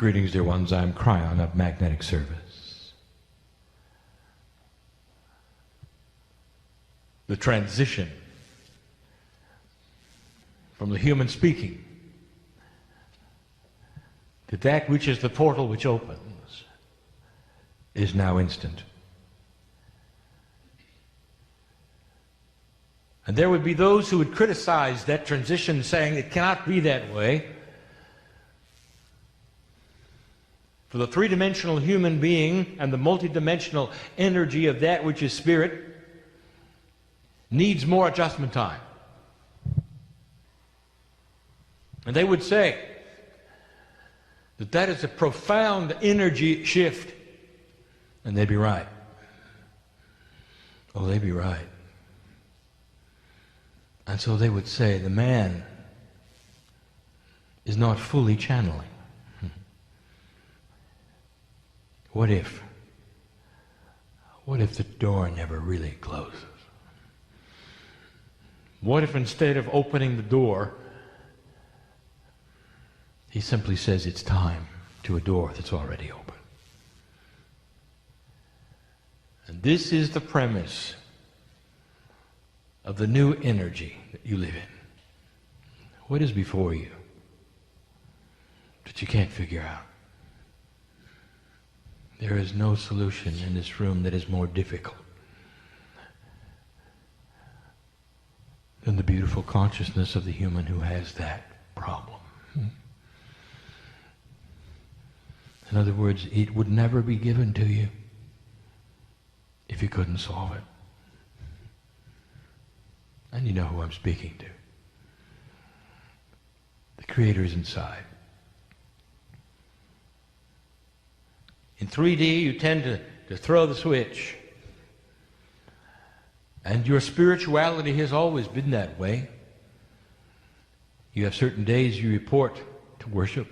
Greetings, dear ones. I'm Kryon of Magnetic Service. The transition from the human speaking to that which is the portal which opens is now instant. And there would be those who would criticize that transition, saying it cannot be that way. For the three-dimensional human being and the multidimensional energy of that which is spirit needs more adjustment time. And they would say that that is a profound energy shift. And they'd be right. Oh, they'd be right. And so they would say the man is not fully channeling. What if the door never really closes? What if instead of opening the door, he simply says it's time to a door that's already open? And this is the premise of the new energy that you live in. What is before you that you can't figure out? There is no solution in this room that is more difficult than the beautiful consciousness of the human who has that problem. In other words, it would never be given to you if you couldn't solve it. And you know who I'm speaking to. The Creator is inside. In 3D, you tend to throw the switch. And your spirituality has always been that way. You have certain days you report to worship.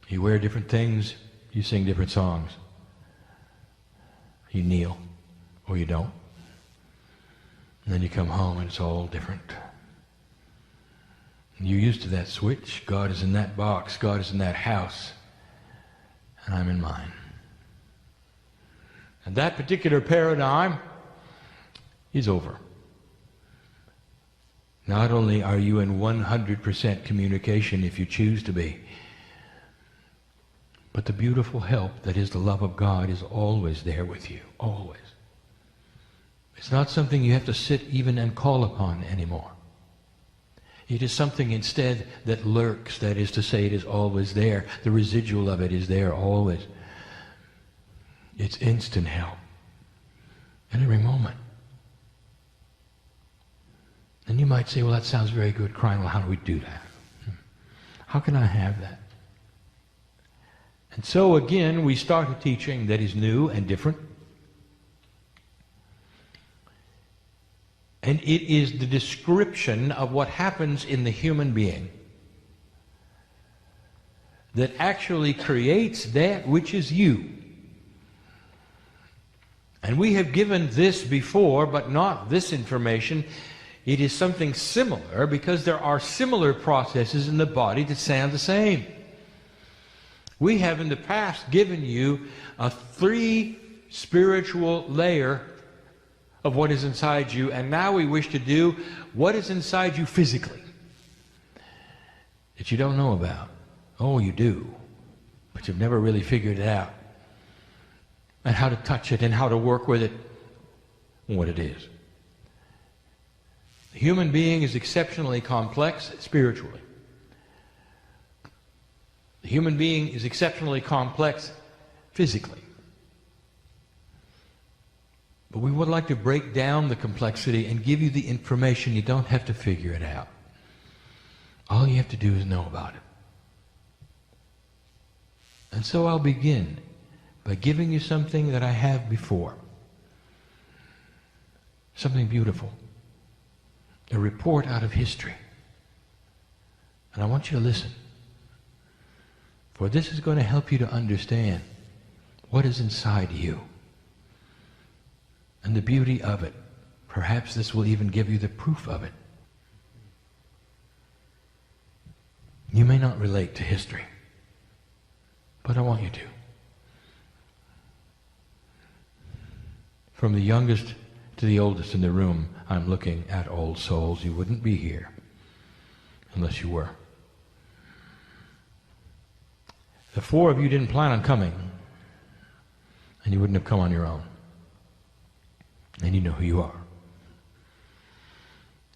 You wear different things. You sing different songs. You kneel, or you don't. And then you come home and it's all different. And you're used to that switch. God is in that box. God is in that house. And I'm in mine. And that particular paradigm is over. Not only are you in 100% communication if you choose to be, but the beautiful help that is the love of God is always there with you, always. It's not something you have to sit even and call upon anymore. It is something instead that lurks, that is to say, it is always there. The residual of it is there always. It's instant help. At every moment. And you might say, well, that sounds very good, Kryon. Well, how do we do that? How can I have that? And so again, we start a teaching that is new and different. And it is the description of what happens in the human being that actually creates that which is you. And we have given this before, but not this information. It is something similar because there are similar processes in the body that sound the same. We have in the past given you a 3 spiritual layer of what is inside you, and now we wish to do what is inside you physically that you don't know about. Oh, you do, but you've never really figured it out, and how to touch it and how to work with it and what it is. The human being is exceptionally complex spiritually. The human being is exceptionally complex physically. But we would like to break down the complexity and give you the information. You don't have to figure it out. All you have to do is know about it. And so I'll begin by giving you something that I have before. Something beautiful. A report out of history. And I want you to listen. For this is going to help you to understand what is inside you. And the beauty of it. Perhaps this will even give you the proof of it. You may not relate to history. But I want you to. From the youngest to the oldest in the room, I'm looking at old souls. You wouldn't be here unless you were. The four of you didn't plan on coming, and you wouldn't have come on your own. And you know who you are.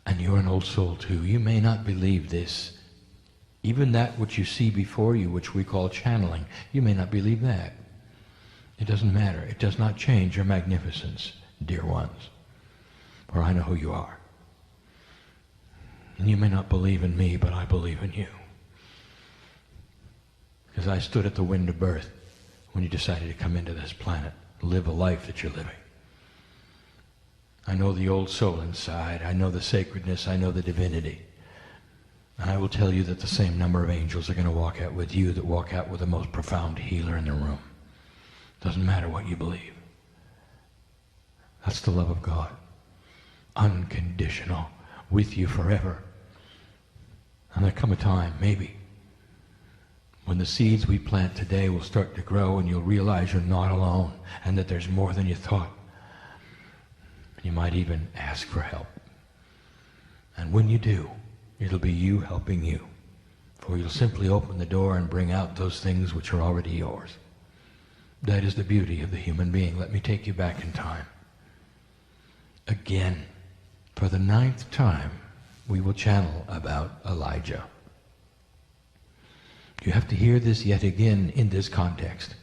And you're an old soul too. You may not believe this. Even that which you see before you, which we call channeling, you may not believe that. It doesn't matter. It does not change your magnificence, dear ones. For I know who you are. And you may not believe in me, but I believe in you. Because I stood at the wind of birth when you decided to come into this planet, live a life that you're living. I know the old soul inside. I know the sacredness. I know the divinity. And I will tell you that the same number of angels are going to walk out with you that walk out with the most profound healer in the room. Doesn't matter what you believe. That's the love of God. Unconditional. With you forever. And there come a time, maybe, when the seeds we plant today will start to grow and you'll realize you're not alone and that there's more than you thought. You might even ask for help. And when you do, it'll be you helping you. For you'll simply open the door and bring out those things which are already yours. That is the beauty of the human being. Let me take you back in time. Again, for the 9th time, we will channel about Elijah. You have to hear this yet again in this context.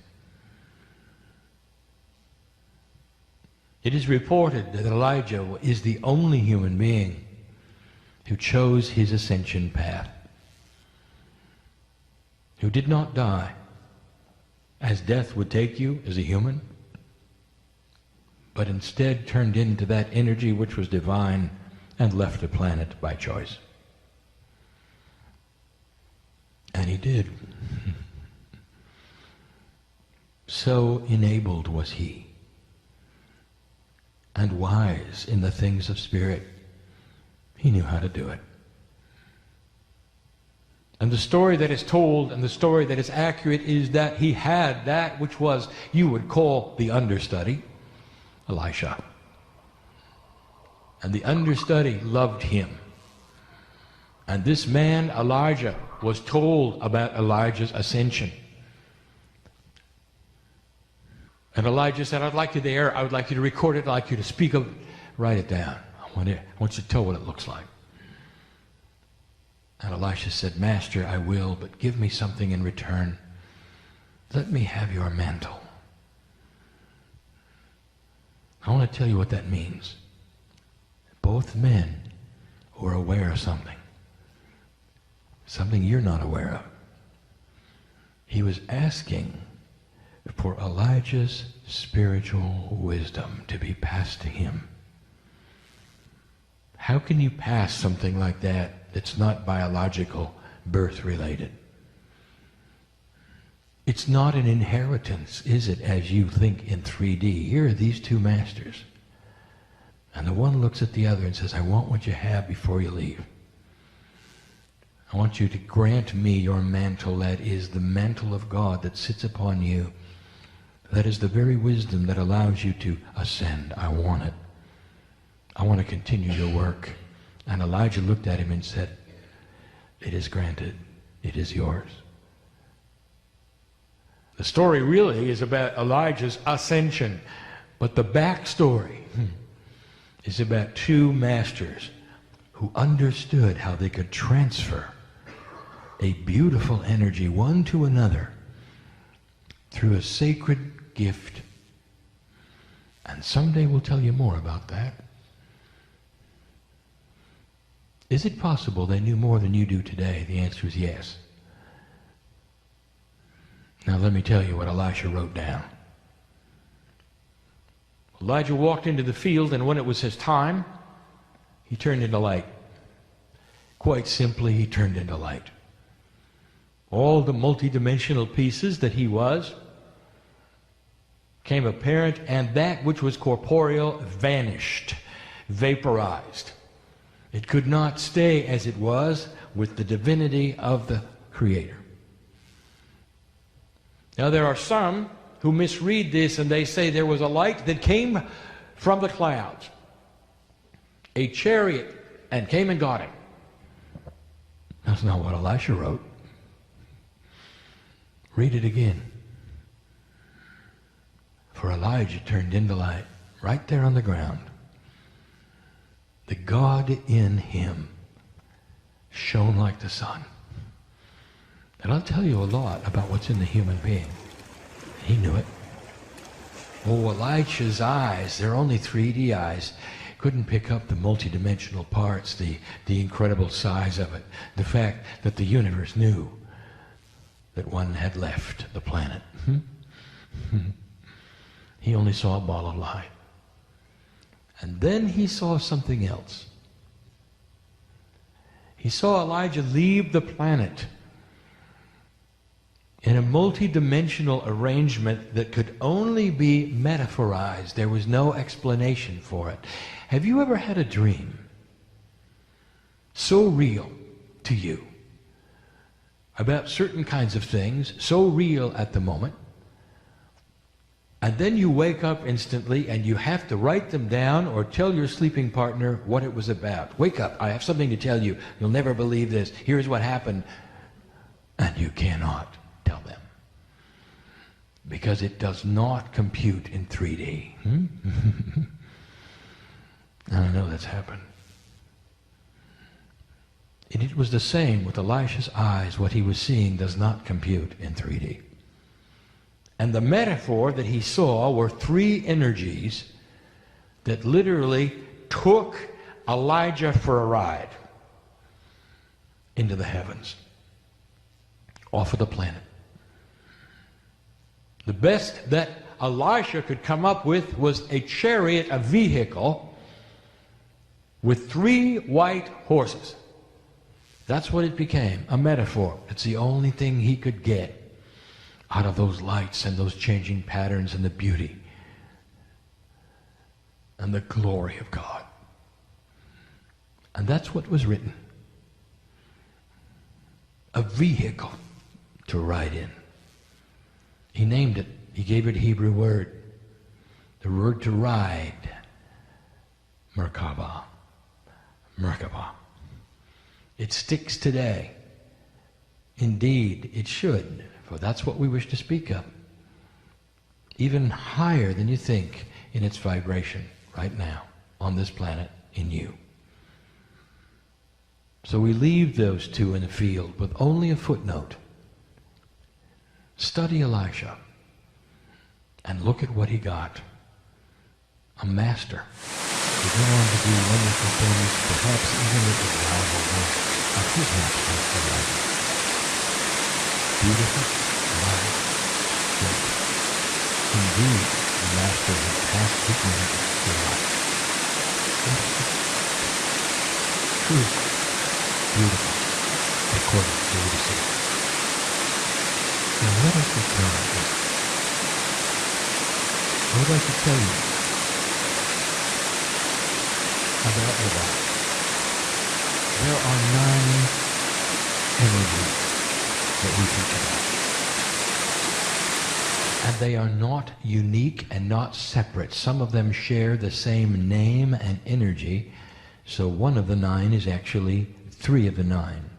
It is reported that Elijah is the only human being who chose his ascension path, who did not die as death would take you as a human, but instead turned into that energy which was divine and left the planet by choice. And he did. So enabled was he, and wise in the things of spirit. He knew how to do it. And the story that is told and the story that is accurate is that he had that which was, you would call the understudy, Elisha. And the understudy loved him. And this man, Elijah, was told about Elijah's ascension. And Elijah said, I'd like you there. I would like you to record it. I'd like you to speak of it. Write it down. I want you to tell what it looks like. And Elisha said, Master, I will, but give me something in return. Let me have your mantle. I want to tell you what that means. Both men were aware of something you're not aware of. He was asking for Elijah's spiritual wisdom to be passed to him. How can you pass something like that that's not biological, birth-related? It's not an inheritance, is it, as you think in 3D? Here are these two masters. And the one looks at the other and says, I want what you have before you leave. I want you to grant me your mantle. That is the mantle of God that sits upon you. That is the very wisdom that allows you to ascend. I want it. I want to continue your work. And Elijah looked at him and said, it is granted. It is yours. The story really is about Elijah's ascension. But the backstory is about two masters who understood how they could transfer a beautiful energy one to another through a sacred gift. And someday we'll tell you more about that. Is it possible they knew more than you do today? The answer is yes. Now let me tell you what Elisha wrote down. Elijah walked into the field, and when it was his time, he turned into light. Quite simply, he turned into light. All the multidimensional pieces that he was became apparent, and that which was corporeal vanished, vaporized. It could not stay as it was with the divinity of the Creator. Now there are some who misread this and they say there was a light that came from the clouds, a chariot, and came and got him. That's not what Elisha wrote. Read it again. For Elijah turned into light right there on the ground. The God in him shone like the sun. And I'll tell you a lot about what's in the human being. He knew it. Oh, Elisha's eyes, they're only 3D eyes, couldn't pick up the multidimensional parts, the incredible size of it, the fact that the universe knew that one had left the planet. He only saw a ball of light. And then he saw something else. He saw Elijah leave the planet in a multi-dimensional arrangement that could only be metaphorized. There was no explanation for it. Have you ever had a dream so real to you about certain kinds of things, so real at the moment, and then you wake up instantly and you have to write them down or tell your sleeping partner what it was about? Wake up, I have something to tell you. You'll never believe this. Here's what happened. And you cannot tell them, because it does not compute in 3D. I know that's happened. And it was the same with Elisha's eyes. What he was seeing does not compute in 3D. And the metaphor that he saw were 3 energies that literally took Elijah for a ride into the heavens, off of the planet. The best that Elisha could come up with was a chariot, a vehicle, with 3 white horses. That's what it became, a metaphor. It's the only thing he could get out of those lights and those changing patterns and the beauty and the glory of God. And that's what was written. A vehicle to ride in. He named it. He gave it a Hebrew word. The word to ride, Merkabah. Merkabah. It sticks today. Indeed, it should, for that's what we wish to speak of. Even higher than you think in its vibration right now on this planet in you. So we leave those 2 in the field with only a footnote. Study Elisha and look at what he got. A master. He went on to do wonderful things, perhaps even with the rival work of his master Elijah. Beautiful, light, great. Indeed, the master had passed his name to life. True, beautiful, according to the Savior. Now let us return to this. I would like to tell you about the life. There are 9 energies that we teach about. And they are not unique and not separate. Some of them share the same name and energy, so one of the 9 is actually 3 of the 9.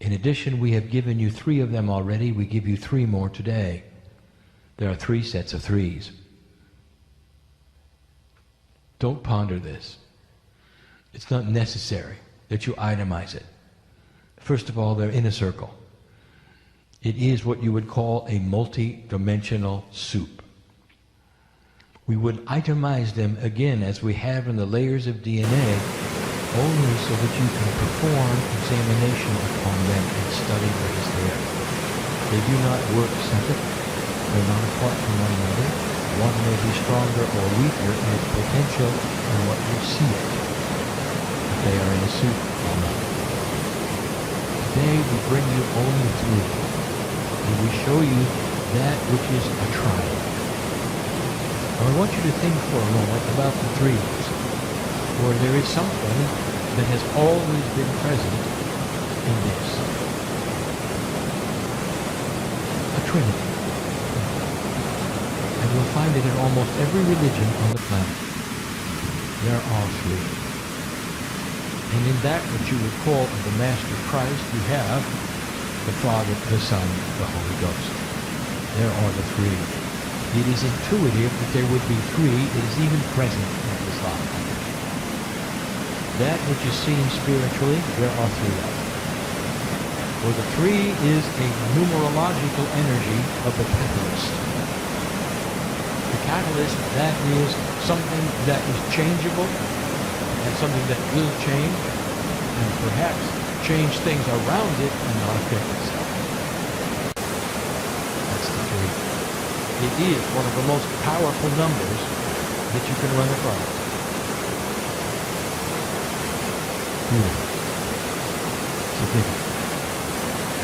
In addition, we have given you 3 of them already. We give you 3 more today. There are 3 sets of 3s. Don't ponder this. It's not necessary that you itemize it. First of all, they're in a circle. It is what you would call a multi-dimensional soup. We would itemize them again as we have in the layers of DNA, only so that you can perform examination upon them and study what is there. They do not work separate. They're not apart from one another. One may be stronger or weaker in its potential than what you see it. But they are in a soup or not. Today we bring you only 3. And we show you that which is a triad. Now I want you to think for a moment about the 3s, where there is something that has always been present in this. A Trinity. And you'll find it in almost every religion on the planet. There are three. And in that which you would call the Master Christ, you have the Father, the Son, the Holy Ghost. There are the three. It is intuitive that there would be three. It is even present in Islam. That which is seen spiritually, there are three of them. For the three is a numerological energy of the catalyst. The catalyst, that is something that is changeable and something that will change and perhaps change things around it and not affect itself. That's the three. It is one of the most powerful numbers that you can run across. Beautiful. Significant.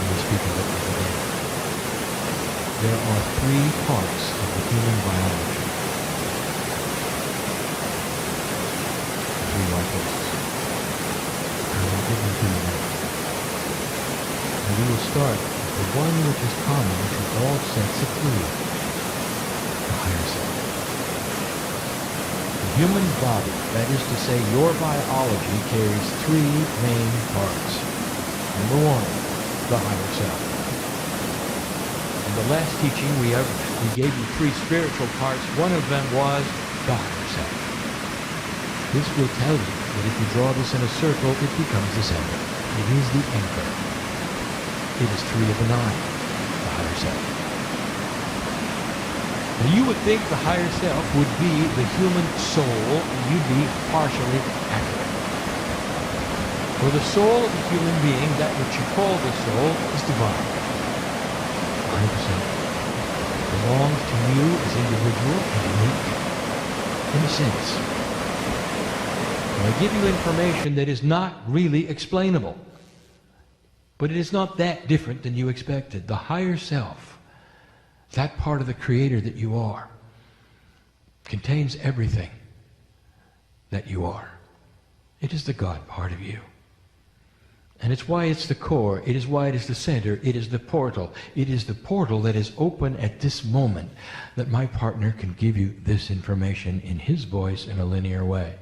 And we speak of it every day. There are three parts of the human biology. Three like this. I will give them to you now. And we will start with the one which is common to all sets of fluid. The higher self. The human body, that is to say your biology, carries three main parts. Number one, the higher self. In the last teaching we gave you three spiritual parts. One of them was the higher self. This will tell you that if you draw this in a circle, it becomes the center. It is the anchor. It is three of the nine, the higher self. Now you would think the higher self would be the human soul, and you'd be partially accurate. For the soul of a human being, that which you call the soul, is divine. 100%. Belongs to you as individual and unique, in a sense. I give you information that is not really explainable. But it is not that different than you expected. The higher self, that part of the Creator that you are, contains everything that you are. It is the God part of you. And it's why it's the core. It is why it is the center. It is the portal. It is the portal that is open at this moment that my partner can give you this information in his voice in a linear way.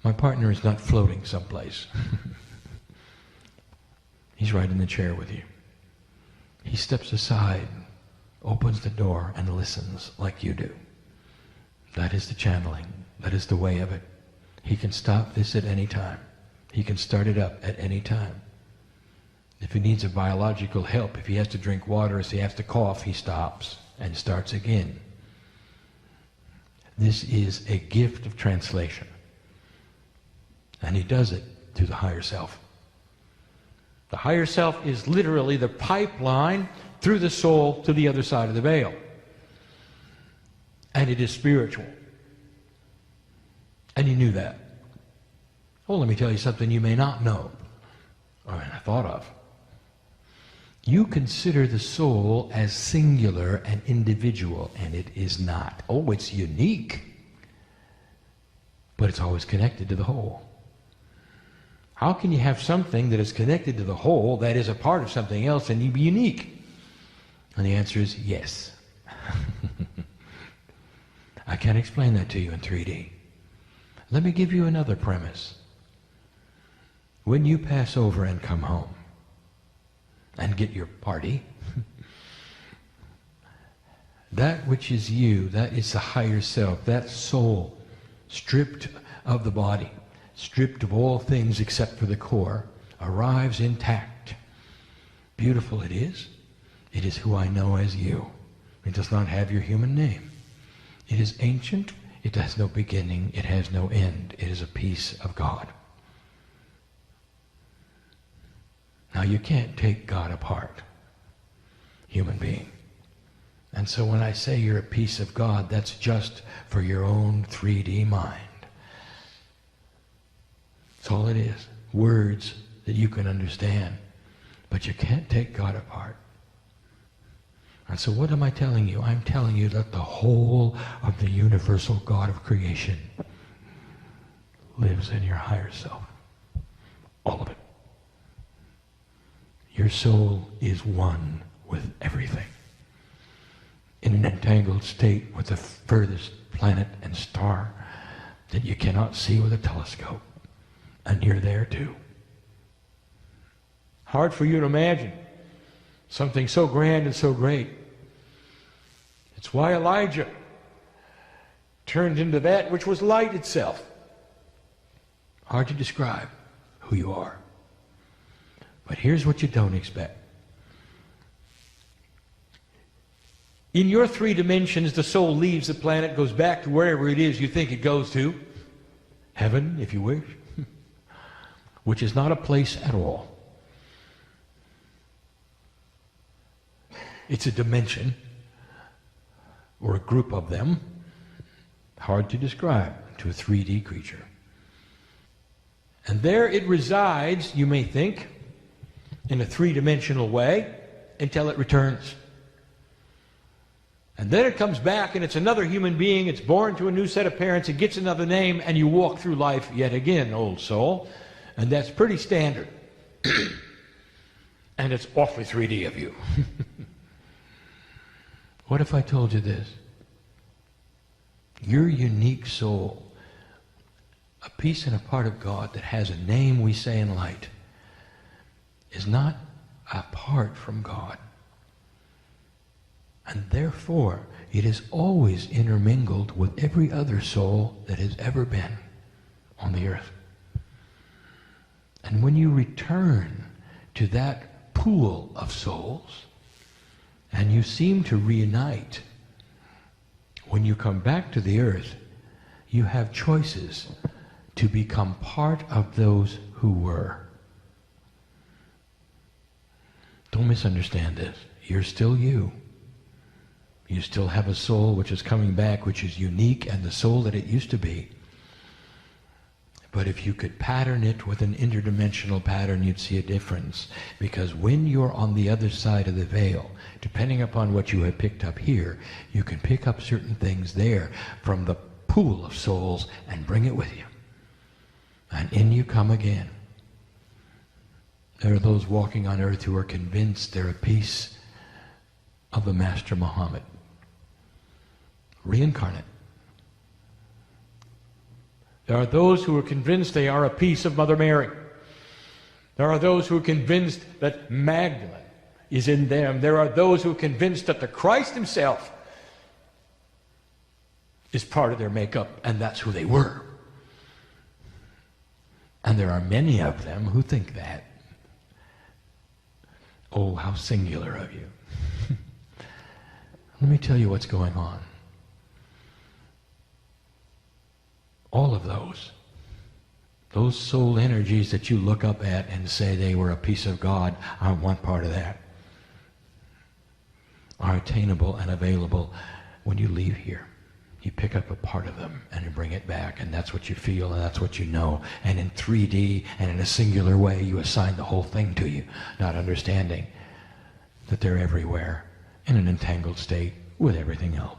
My partner is not floating someplace. He's right in the chair with you. He steps aside, opens the door, and listens like you do. That is the channeling. That is the way of it. He can stop this at any time. He can start it up at any time. If he needs a biological help, if he has to drink water, if he has to cough, he stops and starts again. This is a gift of translation. And he does it through the higher self. The higher self is literally the pipeline through the soul to the other side of the veil. And it is spiritual. And you knew that. Well, let me tell you something you may not know, or I thought of. You consider the soul as singular and individual, and it is not. Oh, it's unique, but it's always connected to the whole. How can you have something that is connected to the whole, that is a part of something else, and you be unique? And the answer is yes. I can't explain that to you in 3D. Let me give you another premise. When you pass over and come home and get your party, that which is you, that is the higher self, that soul, stripped of the body, stripped of all things except for the core, arrives intact. Beautiful it is. It is who I know as you. It does not have your human name. It is ancient. It has no beginning. It has no end. It is a piece of God. Now you can't take God apart, human being. And so when I say you're a piece of God, that's just for your own 3D mind. That's all it is. Words that you can understand. But you can't take God apart. And so what am I telling you? I'm telling you that the whole of the universal God of creation lives in your higher self. All of it. Your soul is one with everything, in an entangled state with the furthest planet and star that you cannot see with a telescope. And you're there too. Hard for you to imagine something so grand and so great. It's why Elijah turned into that which was light itself. Hard to describe who you are. But here's what you don't expect. In your three dimensions, the soul leaves the planet, goes back to wherever it is you think it goes to. Heaven, if you wish. Which is not a place at all. It's a dimension, or a group of them, hard to describe to a 3D creature. And there it resides, you may think, in a three-dimensional way, until it returns. And then it comes back and it's another human being, it's born to a new set of parents, it gets another name, and you walk through life yet again, old soul. And that's pretty standard. And it's awfully 3D of you. What if I told you this? Your unique soul, a piece and a part of God that has a name we say in light, is not apart from God. And therefore, it is always intermingled with every other soul that has ever been on the earth. And when you return to that pool of souls, and you seem to reunite, when you come back to the earth, you have choices to become part of those who were. Don't misunderstand this. You're still you. You still have a soul which is coming back, which is unique and the soul that it used to be. But if you could pattern it with an interdimensional pattern, you'd see a difference. Because when you're on the other side of the veil, depending upon what you have picked up here, you can pick up certain things there from the pool of souls and bring it with you. And in you come again. There are those walking on earth who are convinced they're a piece of the Master Muhammad. Reincarnate. There are those who are convinced they are a piece of Mother Mary. There are those who are convinced that Magdalene is in them. There are those who are convinced that the Christ himself is part of their makeup, and that's who they were. And there are many of them who think that. Oh, how singular of you. Let me tell you what's going on. All of those soul energies that you look up at and say they were a piece of God, I want part of that, are attainable and available when you leave here. You pick up a part of them and you bring it back, and that's what you feel and that's what you know. And in 3D and in a singular way, you assign the whole thing to you, not understanding that they're everywhere in an entangled state with everything else.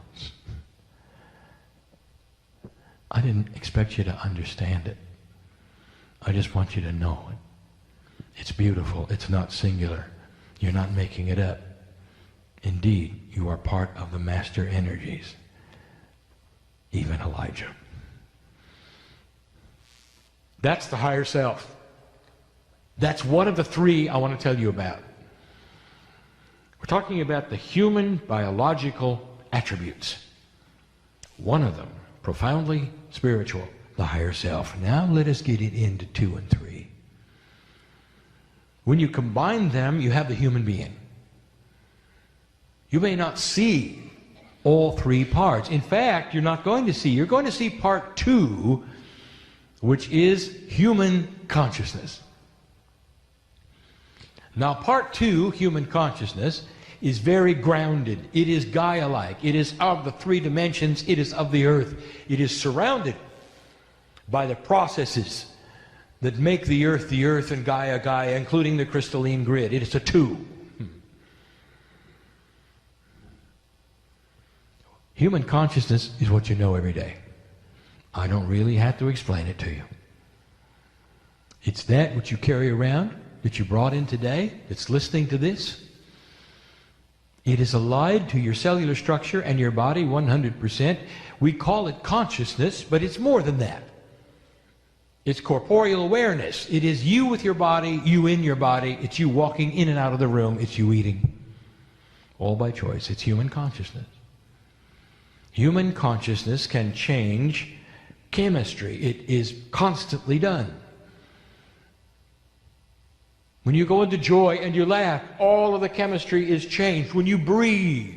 I didn't expect you to understand it. I just want you to know it. It's beautiful. It's not singular. You're not making it up. Indeed, you are part of the master energies. Even Elijah. That's the higher self. That's one of the three I want to tell you about. We're talking about the human biological attributes. One of them, profoundly spiritual, the higher self. Now let us get it into 2 and 3. When you combine them, you have the human being. You may not see all three parts. In fact, you're not going to see. You're going to see part 2, which is human consciousness. Now, part 2, human consciousness, is very grounded. It is Gaia-like. It is of the 3 dimensions. It is of the earth. It is surrounded by the processes that make the earth, and Gaia, Gaia, including the crystalline grid. It is a 2. Human consciousness is what you know every day. I don't really have to explain it to you. It's that which you carry around that you brought in today, that's listening to this, it is allied to your cellular structure and your body 100%. We call it consciousness, but it's more than that. It's corporeal awareness. It is you with your body, you in your body. It's you walking in and out of the room. It's you eating. All by choice. It's human consciousness. Human consciousness can change chemistry. It is constantly done. When you go into joy and you laugh, all of the chemistry is changed. When you breathe,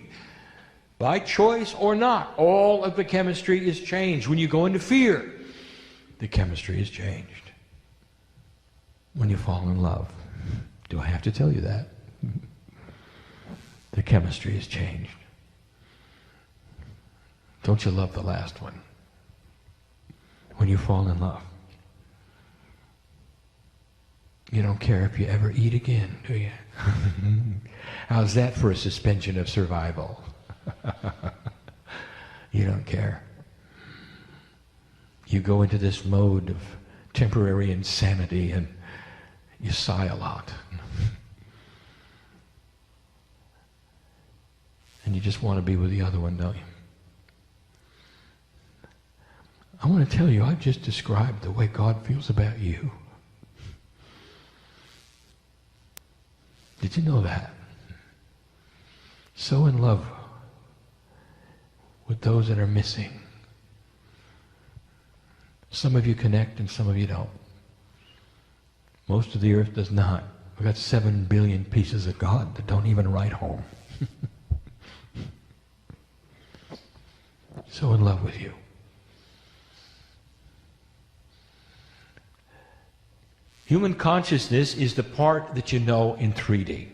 by choice or not, all of the chemistry is changed. When you go into fear, the chemistry is changed. When you fall in love, do I have to tell you that? The chemistry is changed. Don't you love the last one? When you fall in love, you don't care if you ever eat again, do you? How's that for a suspension of survival? You don't care. You go into this mode of temporary insanity and you sigh a lot. And you just want to be with the other one, don't you? I want to tell you, I've just described the way God feels about you. Did you know that? So in love with those that are missing. Some of you connect and some of you don't. Most of the earth does not. We've got 7 billion pieces of God that don't even write home. So in love with you. Human consciousness is the part that you know in 3D.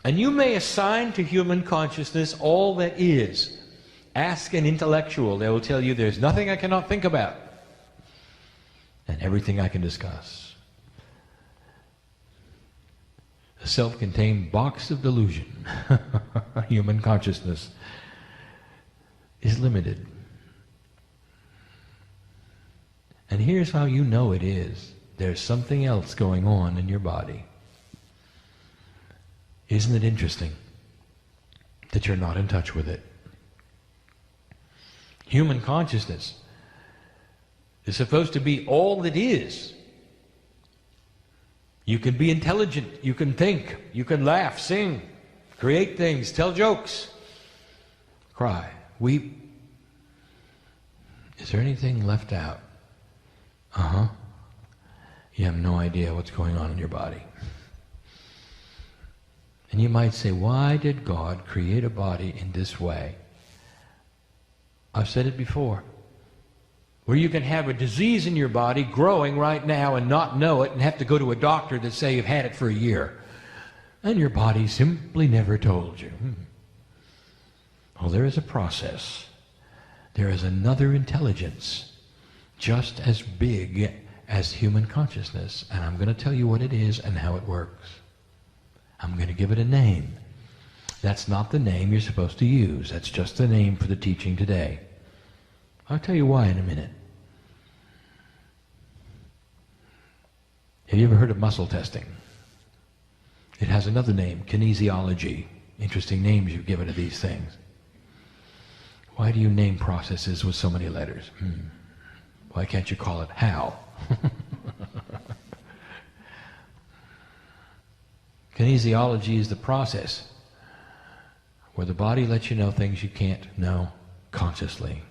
And you may assign to human consciousness all that is. Ask an intellectual. They will tell you there's nothing I cannot think about and everything I can discuss. A self-contained box of delusion. Human consciousness is limited. And here's how you know it is. There's something else going on in your body. Isn't it interesting that you're not in touch with it? Human consciousness is supposed to be all that is. You can be intelligent, you can think, you can laugh, sing, create things, tell jokes, cry, weep. Is there anything left out? You have no idea what's going on in your body. And you might say, why did God create a body in this way? I've said it before. Where you can have a disease in your body growing right now and not know it and have to go to a doctor to say you've had it for a year. And your body simply never told you. Well, there is a process. There is another intelligence just as big as human consciousness. And I'm going to tell you what it is and how it works. I'm going to give it a name. That's not the name you're supposed to use. That's just the name for the teaching today. I'll tell you why in a minute. Have you ever heard of muscle testing? It has another name, kinesiology. Interesting names you've given to these things. Why do you name processes with so many letters? Why can't you call it how? Kinesiology is the process where the body lets you know things you can't know consciously.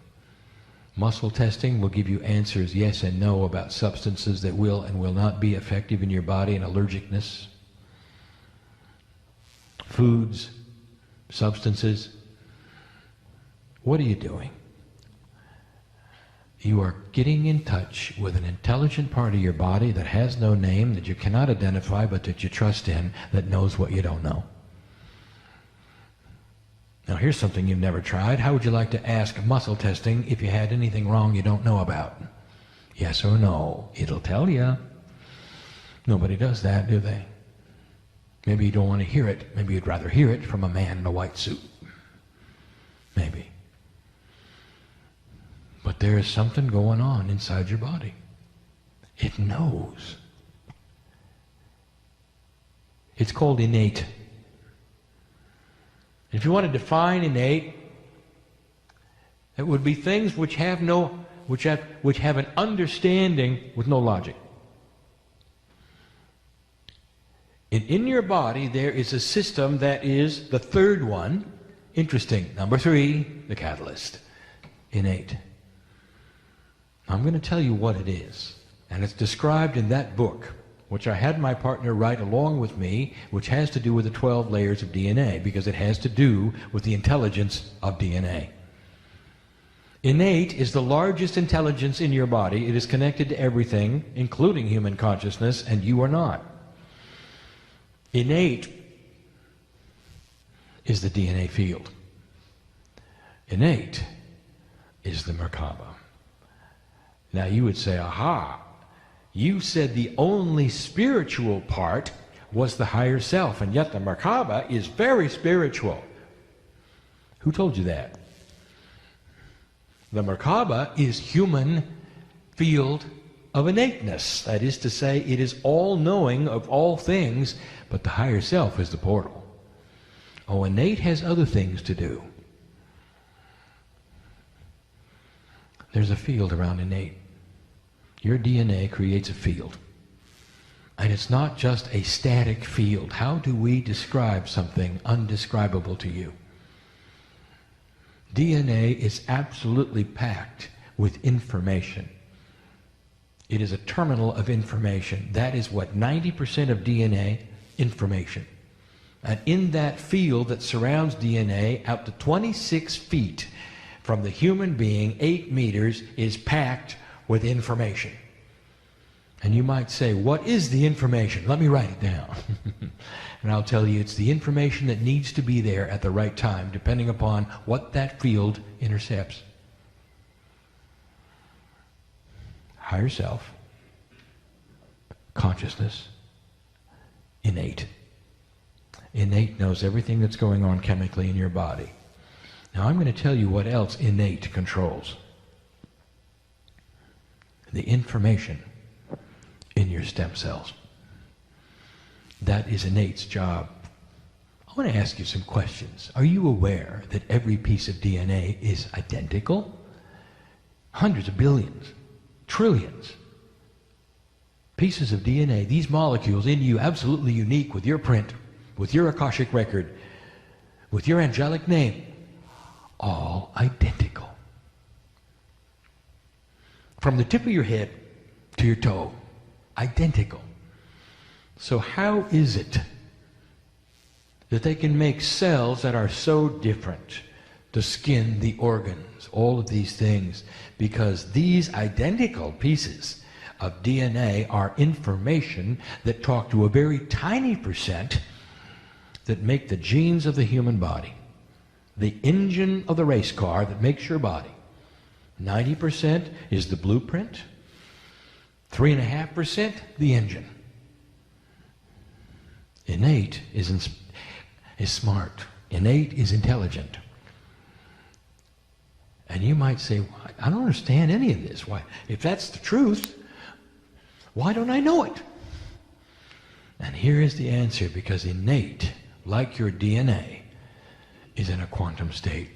Muscle testing will give you answers yes and no about substances that will and will not be effective in your body and allergicness. Foods, substances. What are you doing? You are getting in touch with an intelligent part of your body that has no name, that you cannot identify, but that you trust in, that knows what you don't know. Now here's something you've never tried. How would you like to ask muscle testing if you had anything wrong you don't know about? Yes or no? It'll tell you. Nobody does that, do they? Maybe you don't want to hear it. Maybe you'd rather hear it from a man in a white suit. Maybe. But there is something going on inside your body. It knows. It's called innate. If you want to define innate, it would be things which have an understanding with no logic. And in your body there is a system that is the third one. Interesting. Number 3, the catalyst. Innate. I'm going to tell you what it is. And it's described in that book, which I had my partner write along with me, which has to do with the 12 layers of DNA, because it has to do with the intelligence of DNA. Innate is the largest intelligence in your body. It is connected to everything, including human consciousness, and you are not. Innate is the DNA field. Innate is the Merkaba. Now you would say, aha, you said the only spiritual part was the higher self, and yet the Merkaba is very spiritual. Who told you that? The Merkaba is human field of innateness. That is to say, it is all-knowing of all things, but the higher self is the portal. Oh, innate has other things to do. There's a field around innate. Your DNA creates a field. And it's not just a static field. How do we describe something undescribable to you? DNA is absolutely packed with information. It is a terminal of information. That is what 90% of DNA, information. And in that field that surrounds DNA, out to 26 feet from the human being, 8 meters, is packed with information. And you might say, what is the information? Let me write it down. And I'll tell you, it's the information that needs to be there at the right time, depending upon what that field intercepts. Higher self, consciousness, innate. Innate knows everything that's going on chemically in your body. Now I'm going to tell you what else innate controls. The information in your stem cells. That is innate's job. I want to ask you some questions. Are you aware that every piece of DNA is identical? Hundreds of billions, trillions pieces of DNA, these molecules in you, absolutely unique, with your print, with your Akashic record, with your angelic name, all identical. From the tip of your head to your toe, identical. So how is it that they can make cells that are so different? The skin, the organs, all of these things, because these identical pieces of DNA are information that talk to a very tiny percent that make the genes of the human body, the engine of the race car that makes your body. 90% is the blueprint, 3.5% the engine. Innate is smart. Innate is intelligent. And you might say, I don't understand any of this. Why? If that's the truth, why don't I know it? And here is the answer, because innate, like your DNA, is in a quantum state.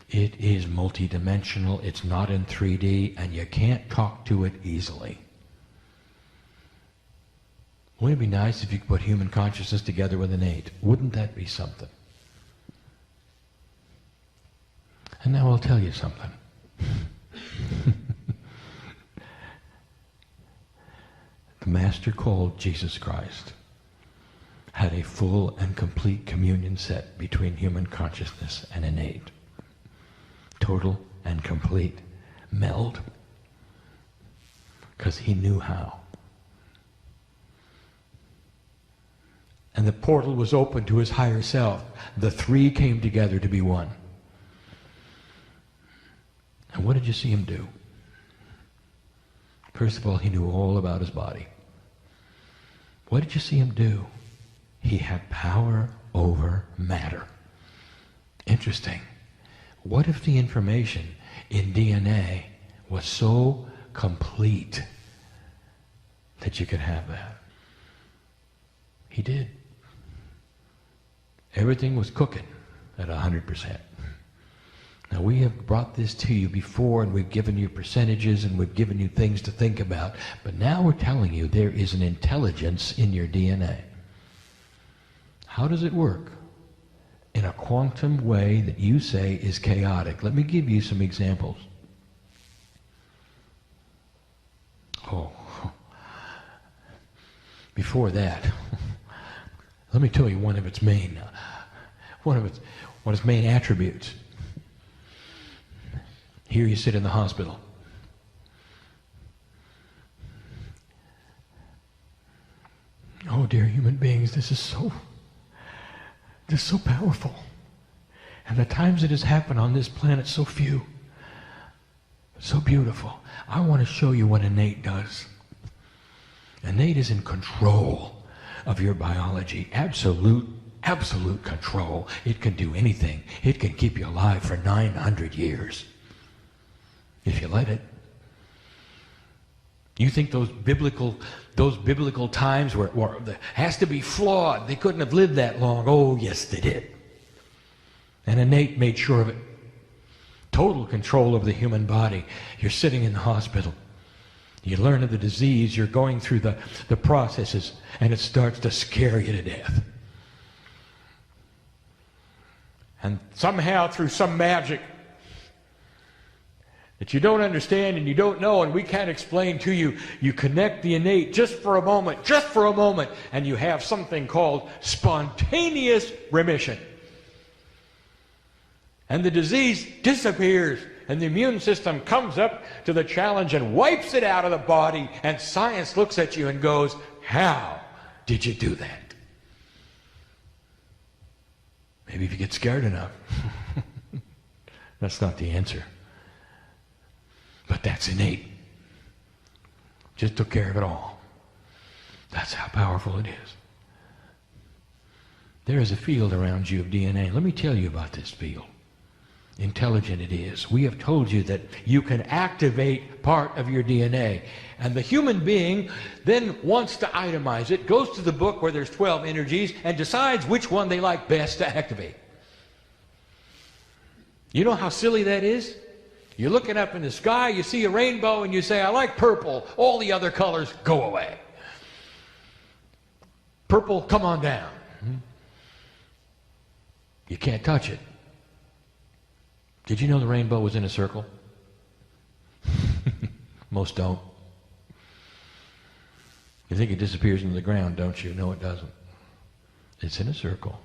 It is multidimensional, it's not in 3D, and you can't talk to it easily. Wouldn't it be nice if you could put human consciousness together with innate? Wouldn't that be something? And now I'll tell you something. The Master called Jesus Christ had a full and complete communion set between human consciousness and innate. Total and complete meld. Because he knew how. And the portal was open to his higher self. The three came together to be one. And what did you see him do? First of all, he knew all about his body. What did you see him do? He had power over matter. Interesting. What if the information in DNA was so complete that you could have that? He did. Everything was cooking at 100%. Now, we have brought this to you before, and we've given you percentages, and we've given you things to think about. But now we're telling you there is an intelligence in your DNA. How does it work? In a quantum way that you say is chaotic. Let me give you some examples. Oh, before that, let me tell you one of its main attributes. Here you sit in the hospital. Oh, dear human beings, this is so powerful. And the times it has happened on this planet, so few. So beautiful. I want to show you what innate does. Innate is in control of your biology. Absolute control. It can do anything. It can keep you alive for 900 years. If you let it. You think those biblical times were has to be flawed. They couldn't have lived that long. Oh, yes, they did. And innate made sure of it. Total control of the human body. You're sitting in the hospital. You learn of the disease. You're going through the processes, and it starts to scare you to death. And somehow, through some magic that you don't understand and you don't know and we can't explain to you, you connect the innate just for a moment, and you have something called spontaneous remission. And the disease disappears, and the immune system comes up to the challenge and wipes it out of the body, and science looks at you and goes, how did you do that? Maybe if you get scared enough. That's not the answer. But that's innate. Just took care of it all. That's how powerful it is. There is a field around you of DNA. Let me tell you about this field. Intelligent it is. We have told you that you can activate part of your DNA. And the human being then wants to itemize it, goes to the book where there's 12 energies, and decides which one they like best to activate. You know how silly that is? You're looking up in the sky, you see a rainbow, and you say, I like purple. All the other colors go away. Purple, come on down. You can't touch it. Did you know the rainbow was in a circle? Most don't. You think it disappears into the ground, don't you? No, it doesn't. It's in a circle.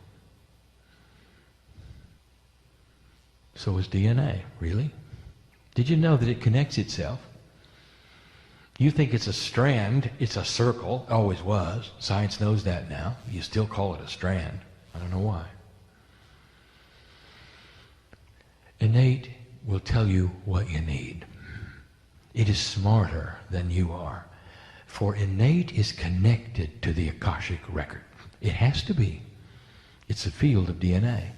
So is DNA. Really? Did you know that it connects itself? You think it's a strand, it's a circle, always was. Science knows that now. You still call it a strand. I don't know why. Innate will tell you what you need. It is smarter than you are. For innate is connected to the Akashic record. It has to be. It's a field of DNA.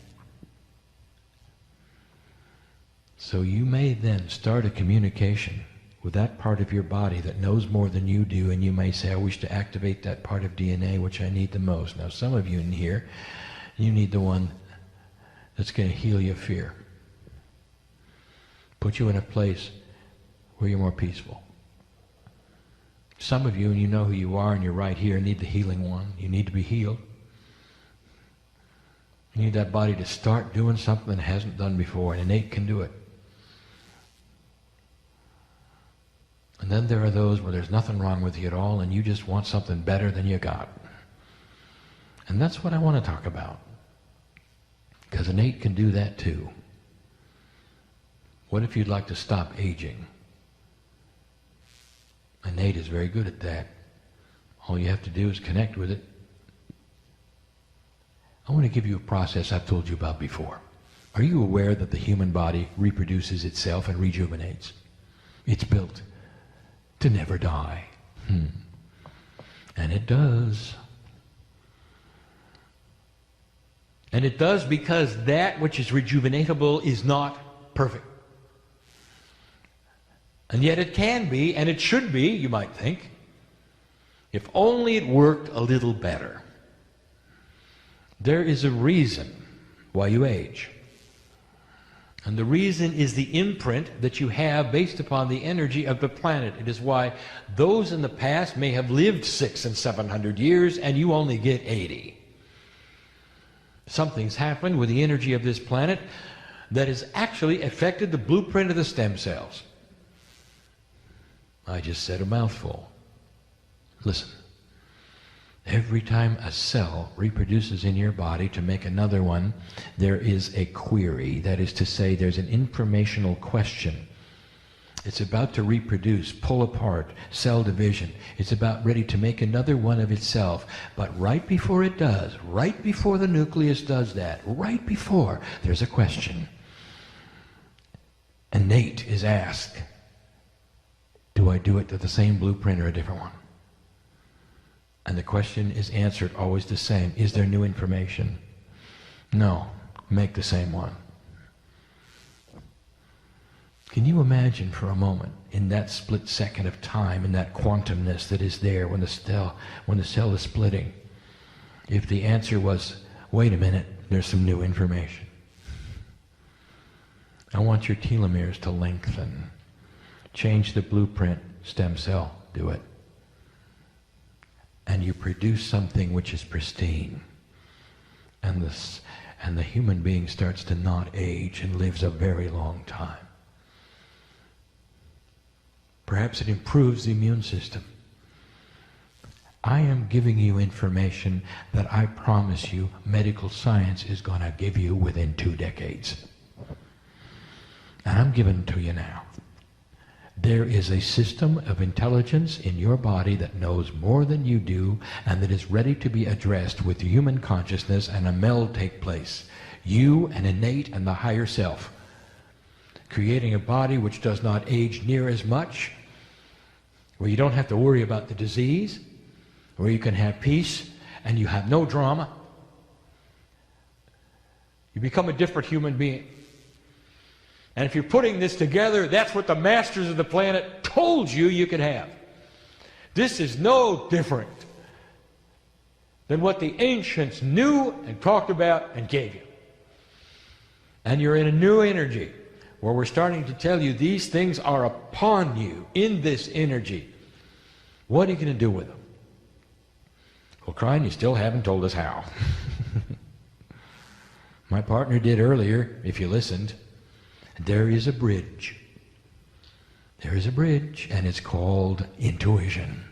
So you may then start a communication with that part of your body that knows more than you do, and you may say, I wish to activate that part of DNA which I need the most. Now some of you in here, you need the one that's going to heal your fear. Put you in a place where you're more peaceful. Some of you, and you know who you are, and you're right here, need the healing one. You need to be healed. You need that body to start doing something it hasn't done before, and innate can do it. And then there are those where there's nothing wrong with you at all, and you just want something better than you got. And that's what I want to talk about. Because innate can do that too. What if you'd like to stop aging? Innate is very good at that. All you have to do is connect with it. I want to give you a process I've told you about before. Are you aware that the human body reproduces itself and rejuvenates? It's built to never die. And it does. And it does because that which is rejuvenatable is not perfect. And yet it can be, and it should be, you might think, if only it worked a little better. There is a reason why you age. And the reason is the imprint that you have based upon the energy of the planet. It is why those in the past may have lived 600 and 700 years and you only get 80. Something's happened with the energy of this planet that has actually affected the blueprint of the stem cells. I just said a mouthful. Listen. Every time a cell reproduces in your body to make another one, there is a query. That is to say, there's an informational question. It's about to reproduce, pull apart, cell division. It's about ready to make another one of itself. But right before it does, right before the nucleus does that, right before, there's a question. Innate is asked, do I do it to the same blueprint or a different one? And the question is answered always the same. Is there new information? No. Make the same one. Can you imagine for a moment, in that split second of time, in that quantumness that is there when the cell is splitting, if the answer was, wait a minute, there's some new information. I want your telomeres to lengthen. Change the blueprint, stem cell, do it. And you produce something which is pristine. And the human being starts to not age and lives a very long time. Perhaps it improves the immune system. I am giving you information that I promise you medical science is going to give you within 2 decades. And I'm giving it to you now. There is a system of intelligence in your body that knows more than you do and that is ready to be addressed with human consciousness, and a meld take place. You and innate and the higher self. Creating a body which does not age near as much, where you don't have to worry about the disease, where you can have peace and you have no drama. You become a different human being. And if you're putting this together, that's what the masters of the planet told you you could have. This is no different than what the ancients knew and talked about and gave you. And you're in a new energy where we're starting to tell you these things are upon you in this energy. What are you going to do with them? Well, Kryon, you still haven't told us how. My partner did earlier, if you listened. There is a bridge. There is a bridge, and it's called intuition.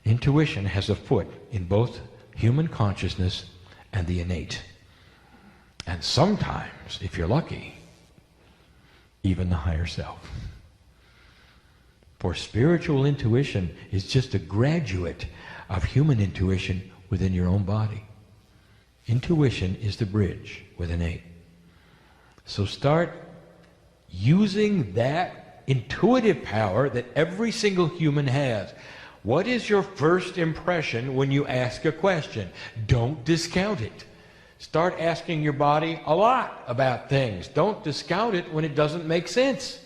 Intuition has a foot in both human consciousness and the innate. And sometimes, if you're lucky, even the higher self. For spiritual intuition is just a graduate of human intuition within your own body. Intuition is the bridge with innate. So start using that intuitive power that every single human has. What is your first impression when you ask a question? Don't discount it. Start asking your body a lot about things. Don't discount it when it doesn't make sense.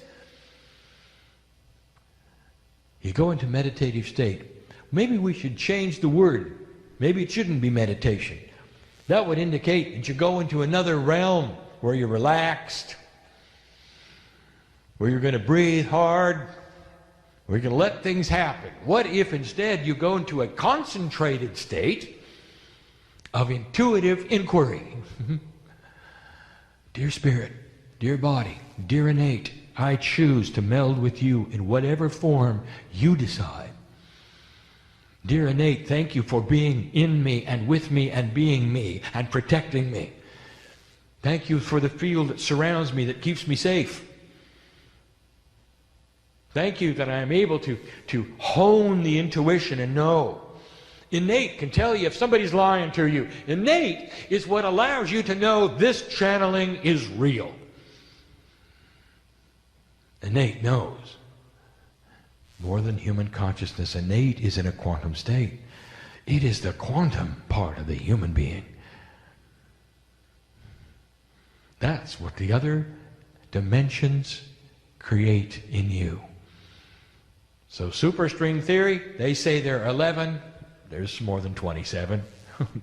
You go into meditative state. Maybe we should change the word. Maybe it shouldn't be meditation. That would indicate that you go into another realm where you're relaxed, where you're going to breathe hard, where you're going to let things happen. What if instead you go into a concentrated state of intuitive inquiry? Dear Spirit, dear body, dear innate, I choose to meld with you in whatever form you decide. Dear innate, thank you for being in me and with me and being me and protecting me. Thank you for the field that surrounds me that keeps me safe. Thank you that I am able to hone the intuition and know. Innate can tell you if somebody's lying to you. Innate is what allows you to know this channeling is real. Innate knows. More than human consciousness, innate is in a quantum state. It is the quantum part of the human being. That's what the other dimensions create in you. So superstring theory, they say there are 11. There's more than 27.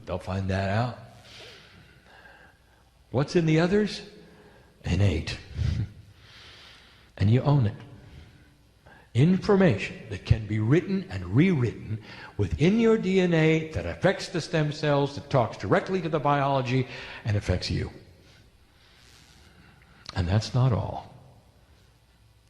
They'll find that out. What's in the others? Innate. And you own it. Information that can be written and rewritten within your DNA that affects the stem cells, that talks directly to the biology, and affects you. And that's not all.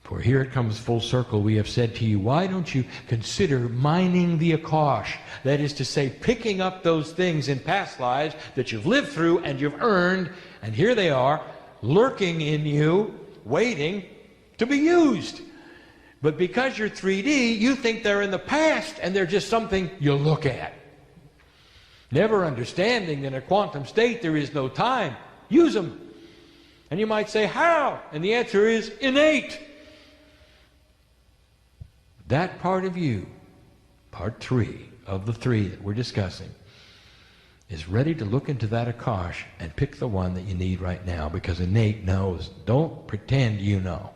For here it comes full circle. We have said to you, why don't you consider mining the Akash? That is to say, picking up those things in past lives that you've lived through and you've earned, and here they are, lurking in you, waiting to be used. But because you're 3D, you think they're in the past and they're just something you look at. Never understanding that in a quantum state there is no time. Use them. And you might say, how? And the answer is innate. That part of you, part 3 of the 3 that we're discussing, is ready to look into that Akash and pick the one that you need right now, because innate knows. Don't pretend you know.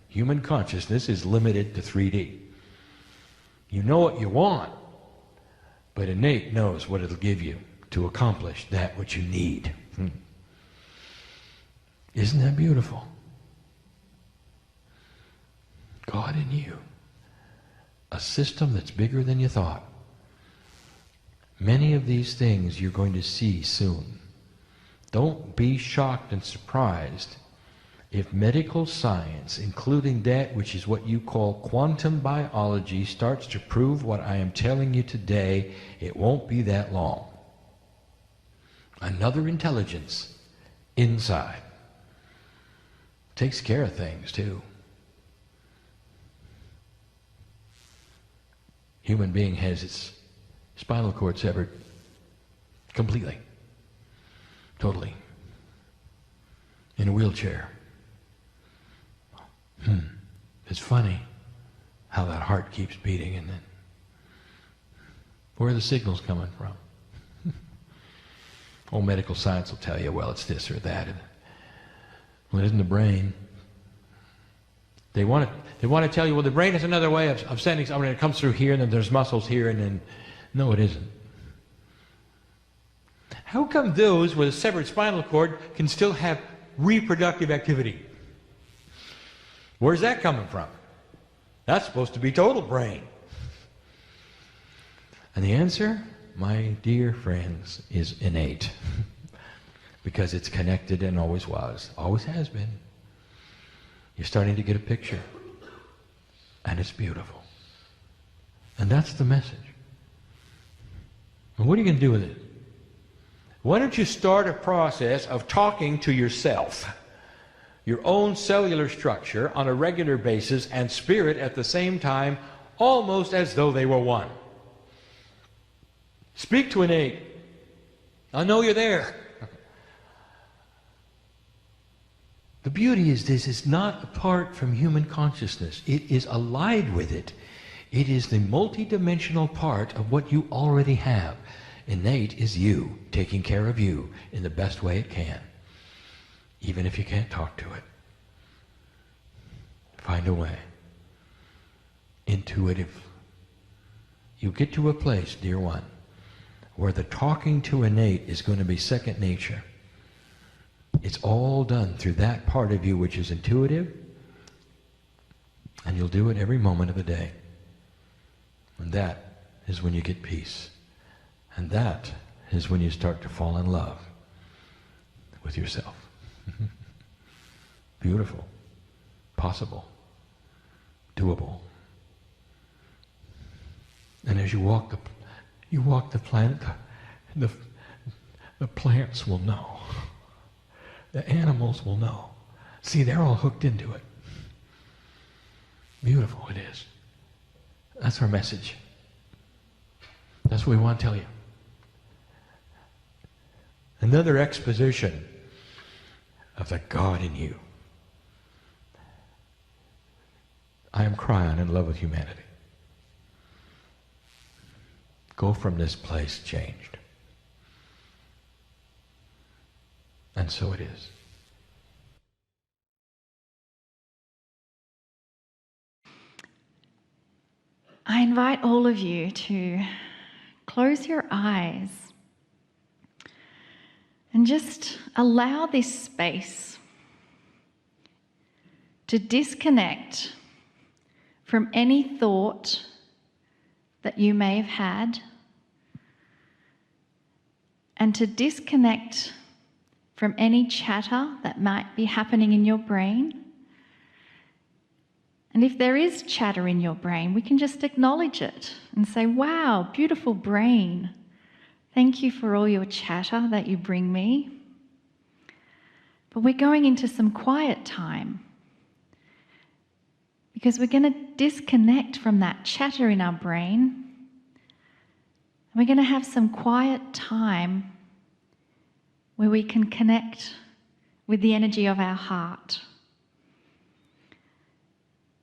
Human consciousness is limited to 3D. You know what you want, but innate knows what it'll give you to accomplish that which you need. Isn't that beautiful? God in you. A system that's bigger than you thought. Many of these things you're going to see soon. Don't be shocked and surprised if medical science, including that which is what you call quantum biology, starts to prove what I am telling you today. It won't be that long. Another intelligence inside takes care of things too. Human being has its spinal cord severed completely, totally, in a wheelchair. It's funny how that heart keeps beating, and then where are the signals coming from? Old medical science will tell you, well, it's this or that. Well, it isn't the brain. They want to tell you, well, the brain is another way of sending something. It comes through here, and then there's muscles here, and then no, it isn't. How come those with a severed spinal cord can still have reproductive activity? Where's that coming from? That's supposed to be total brain. And the answer, my dear friends, is innate. Because it's connected and always was, always has been. You're starting to get a picture. And it's beautiful. And that's the message. And what are you going to do with it? Why don't you start a process of talking to yourself, your own cellular structure on a regular basis, and spirit at the same time, almost as though they were one. Speak to innate. I know you're there. The beauty is this is not apart from human consciousness. It is allied with it. It is the multidimensional part of what you already have. Innate is you, taking care of you in the best way it can, even if you can't talk to it. Find a way. Intuitive. You get to a place, dear one, where the talking to innate is going to be second nature. It's all done through that part of you which is intuitive, and you'll do it every moment of the day. And that is when you get peace. And that is when you start to fall in love with yourself. Beautiful. Possible. Doable. And as you walk the planet, the plants will know. The animals will know. See, they're all hooked into it. Beautiful it is. That's our message. That's what we want to tell you. Another exposition of the God in you. I am Kryon, in love with humanity. Go from this place changed. And so it is. I invite all of you to close your eyes And just allow this space to disconnect from any thought that you may have had, and to disconnect from any chatter that might be happening in your brain. And if there is chatter in your brain, we can just acknowledge it and say, wow, beautiful brain. Thank you for all your chatter that you bring me. But we're going into some quiet time because we're going to disconnect from that chatter in our brain. We're going to have some quiet time where we can connect with the energy of our heart.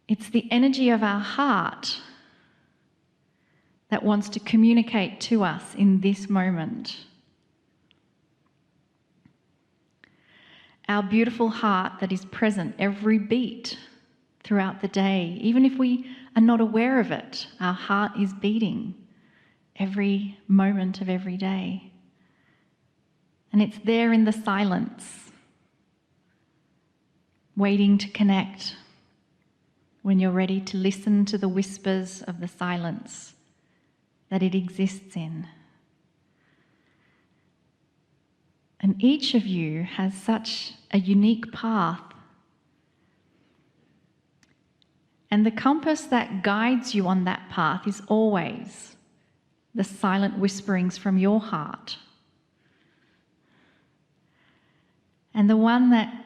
It's the energy of our heart that wants to communicate to us in this moment. Our beautiful heart that is present every beat throughout the day. Even if we are not aware of it, our heart is beating every moment of every day. And it's there in the silence, waiting to connect when you're ready to listen to the whispers of the silence that it exists in. And each of you has such a unique path. And the compass that guides you on that path is always the silent whisperings from your heart. And the one that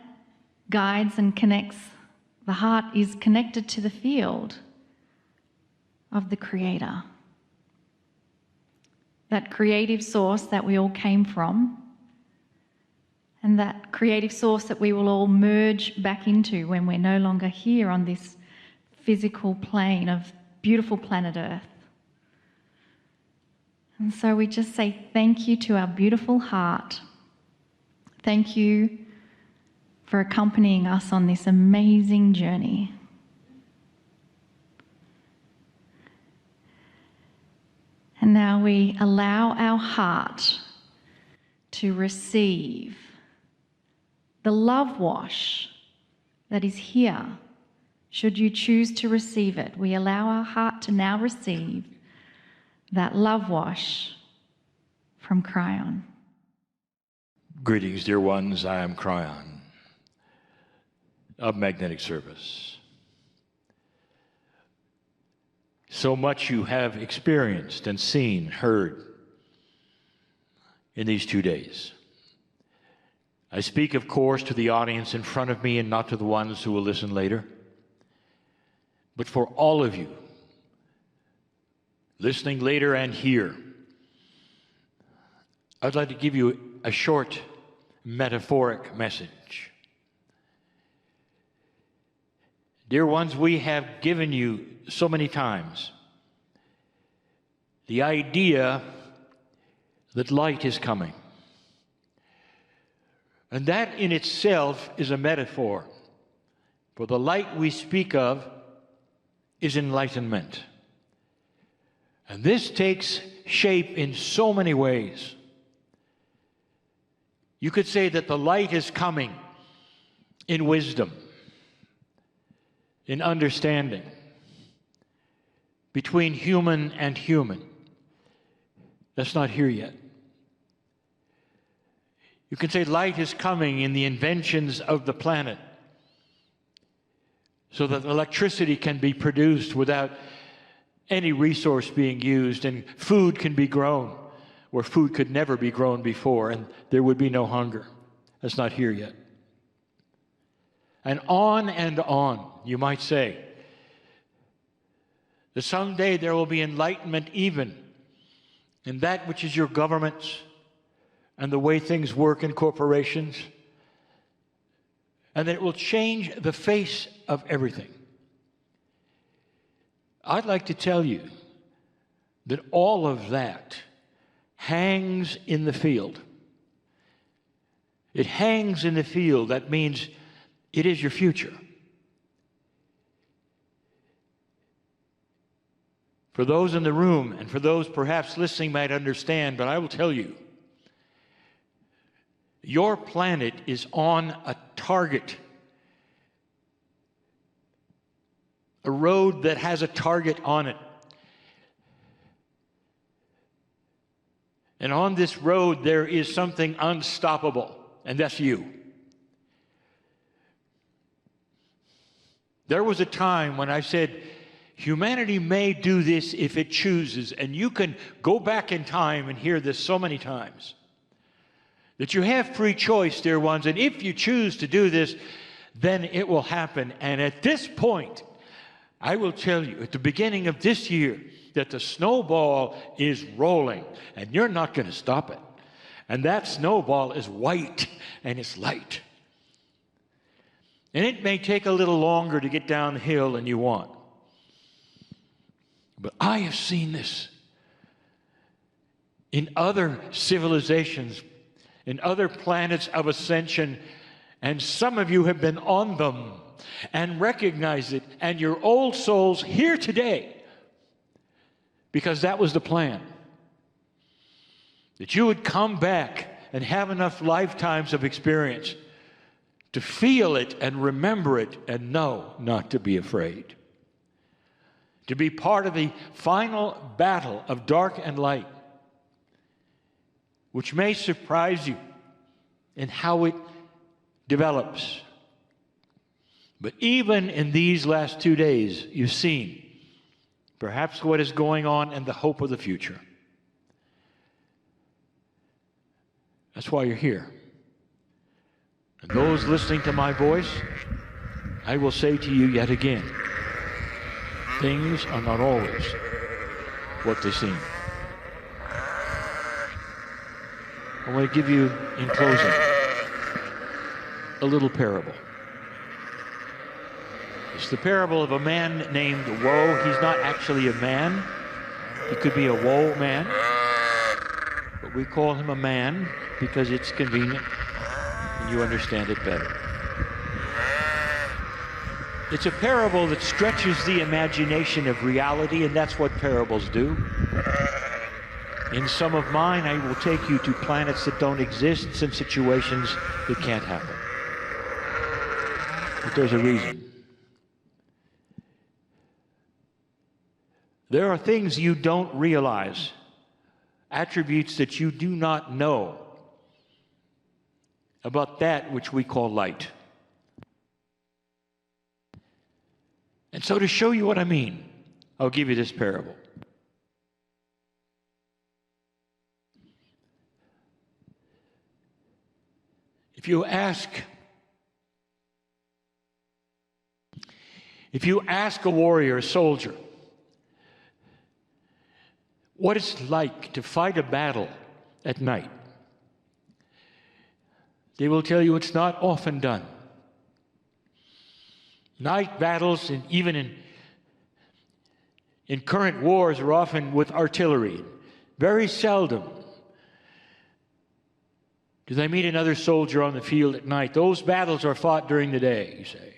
guides and connects the heart is connected to the field of the Creator. That creative source that we all came from, and that creative source that we will all merge back into when we're no longer here on this physical plane of beautiful planet Earth. And so we just say thank you to our beautiful heart. Thank you for accompanying us on this amazing journey. And now we allow our heart to receive the love wash that is here, should you choose to receive it. We allow our heart to now receive that love wash from Kryon. Greetings, dear ones. I am Kryon of Magnetic Service. So much you have experienced and seen, heard in these 2 days. I speak, of course, to the audience in front of me and not to the ones who will listen later. But for all of you, listening later and here, I'd like to give you a short metaphoric message. Dear ones, we have given you so many times the idea that light is coming. And that in itself is a metaphor. For the light we speak of is enlightenment. And this takes shape in so many ways. You could say that the light is coming in wisdom, in understanding, between human and human. That's not here yet. You can say light is coming in the inventions of the planet so that electricity can be produced without any resource being used, and food can be grown where food could never be grown before, and there would be no hunger. That's not here yet. And on, you might say, that someday there will be enlightenment even in that which is your governments and the way things work in corporations, and that it will change the face of everything. I'd like to tell you that all of that hangs in the field. It hangs in the field. That means it is your future. For those in the room and for those perhaps listening might understand, but I will tell you, Your planet is on a target. A road that has a target on it. And on this road, there is something unstoppable, and that's you. There was a time when I said, humanity may do this if it chooses, and you can go back in time and hear this so many times. That you have free choice, dear ones, and if you choose to do this, then it will happen. And at this point, I will tell you, at the beginning of this year, that the snowball is rolling, and you're not going to stop it. And that snowball is white, and it's light. And it may take a little longer to get down the hill than you want. But I have seen this in other civilizations, in other planets of ascension, and some of you have been on them and recognize it, and your old souls here today, because that was the plan. That you would come back and have enough lifetimes of experience to feel it and remember it and know not to be afraid. To be part of the final battle of dark and light, which may surprise you in how it develops. But even in these last 2 days, you've seen perhaps what is going on and the hope of the future. That's why you're here. And those listening to my voice, I will say to you yet again, things are not always what they seem. I want to give you, in closing, a little parable. It's the parable of a man named Woe. He's not actually a man. He could be a woe man. But we call him a man because it's convenient and you understand it better. It's a parable that stretches the imagination of reality, and that's what parables do. In some of mine, I will take you to planets that don't exist and situations that can't happen. But there's a reason. There are things you don't realize, attributes that you do not know about that which we call light. And so to show you what I mean, I'll give you this parable. If you ask a warrior, a soldier, what it's like to fight a battle at night, they will tell you it's not often done. Night battles, and even in current wars, are often with artillery. Very seldom do they meet another soldier on the field at night. Those battles are fought during the day, you say.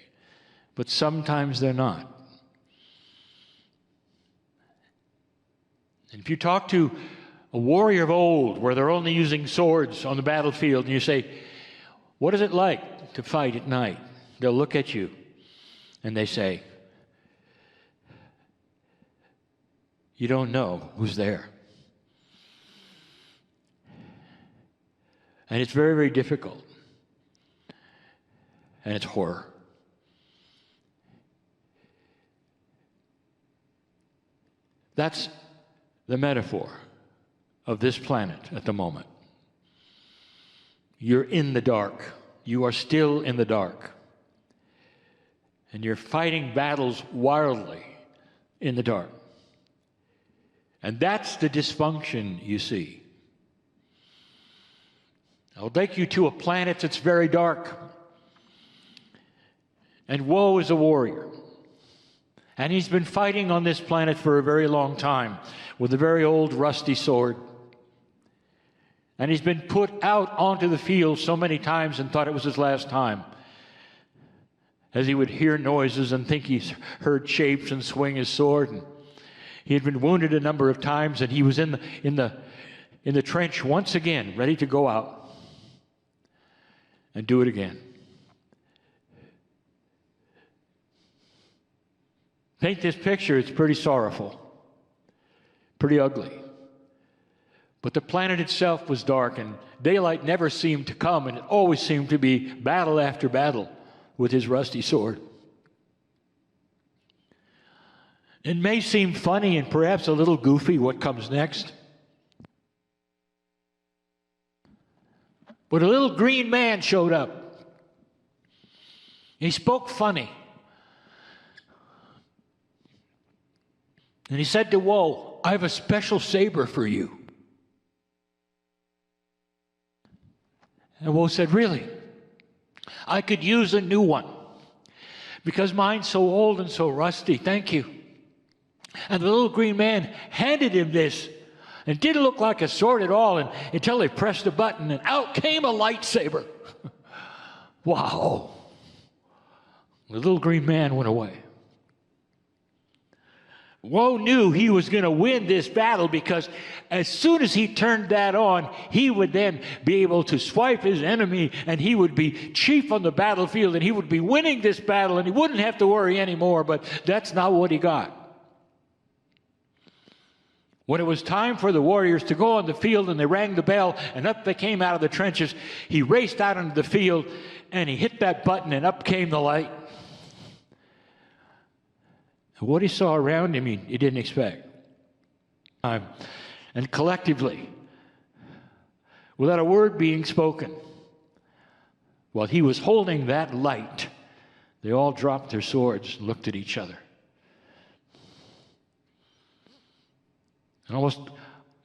But sometimes they're not. And if you talk to a warrior of old, where they're only using swords on the battlefield, and you say, what is it like to fight at night? They'll look at you and they say, you don't know who's there. And it's very, very difficult. And it's horror. That's the metaphor of this planet at the moment. You're in the dark. You are still in the dark. And you're fighting battles wildly in the dark. And that's the dysfunction you see. I'll take you to a planet that's very dark. And Woe is a warrior. And he's been fighting on this planet for a very long time with a very old rusty sword. And he's been put out onto the field so many times and thought it was his last time, as he would hear noises and think he heard shapes and swing his sword. And he had been wounded a number of times, and he was in the trench once again, ready to go out. and do it again. Paint this picture, it's pretty sorrowful, pretty ugly. But the planet itself was dark, and daylight never seemed to come, and it always seemed to be battle after battle with his rusty sword. It may seem funny and perhaps a little goofy what comes next. But a little green man showed up. He spoke funny. And he said to Woe, I have a special saber for you. And Woe said, really? I could use a new one because mine's so old and so rusty. Thank you. And the little green man handed him this. And it didn't look like a sword at all until they pressed a button and out came a lightsaber. Wow. The little green man went away. Woe knew he was going to win this battle because as soon as he turned that on, he would then be able to swipe his enemy and he would be chief on the battlefield and he would be winning this battle and he wouldn't have to worry anymore, but that's not what he got. When it was time for the warriors to go on the field and they rang the bell and up they came out of the trenches, he raced out into the field and he hit that button and up came the light. What he saw around him, he didn't expect. And collectively, without a word being spoken, while he was holding that light, they all dropped their swords and looked at each other. And almost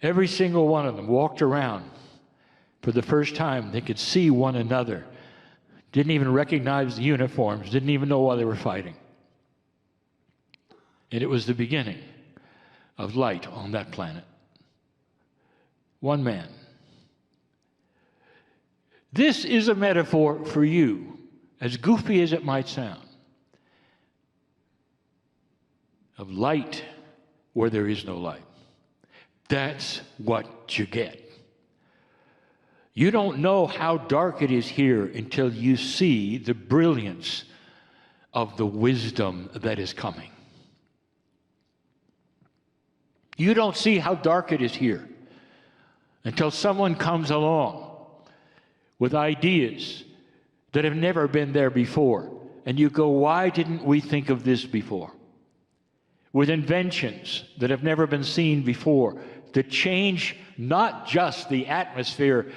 every single one of them walked around for the first time. They could see one another, didn't even recognize the uniforms, didn't even know why they were fighting. And it was the beginning of light on that planet. One man. This is a metaphor for you, as goofy as it might sound, of light where there is no light. That's what you get. You don't know how dark it is here until you see the brilliance of the wisdom that is coming. You don't see how dark it is here until someone comes along with ideas that have never been there before. And you go, why didn't we think of this before? With inventions that have never been seen before that change not just the atmosphere